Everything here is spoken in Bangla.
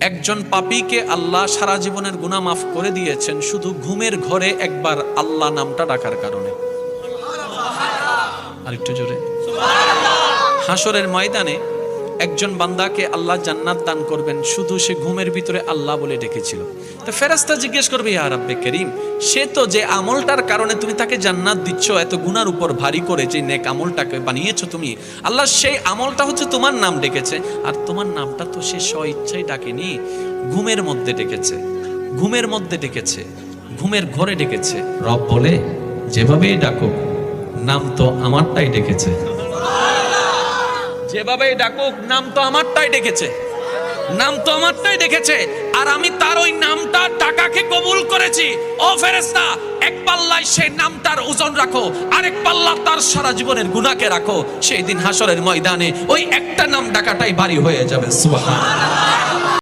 একজন পাপীকে আল্লাহ সারা জীবনের গুনাহ মাফ করে দিয়েছেন শুধু ঘুমের ঘরে একবার আল্লাহ নামটা ডাকার কারণে। আরেকটু জোরে সুবহানাল্লাহ। হাসরের ময়দানে একজন বান্দাকে আল্লাহ জান্নাত দান করবেন শুধু সে ঘুমের ভিতরে আল্লাহ বলে ডেকেছিল। তো ফেরেশতা জিজ্ঞেস করবে, ইয়া রাব্বে করিম, সে তো যে আমলটার কারণে তুমি তাকে জান্নাত দিচ্ছ, এত গুনার উপর ভারী করে যে নেক আমলটাকে বানিয়েছো তুমি, আল্লাহ সেই আমলটা হচ্ছে তোমার নাম ডেকেছে, আর তোমার নামটা তো সে স্ব ইচ্ছাই ডাকেনি, ঘুমের মধ্যে ডেকেছে, ঘুমের মধ্যে ডেকেছে, ঘুমের ঘরে ডেকেছে। রব বলে, যেভাবেই ডাকো নাম তো আমারটাই ডেকেছে, যেভাবে ডাকুক নাম তো আমারটাই ডেকেছে, নাম তো আমারটাই ডেকেছে, আর আমি তার ওই নামটা টাকাকে কবুল করেছি। ও ফেরেশতা, এক পাল্লায় সেই নামটার ওজন রাখো, আরেক পাল্লা তার সারা জীবনের গুনাহকে রাখো। সেই দিন হাসরের ময়দানে ওই একটা নাম ডাকাটাই ভারী হয়ে যাবে। সুবহানাল্লাহ।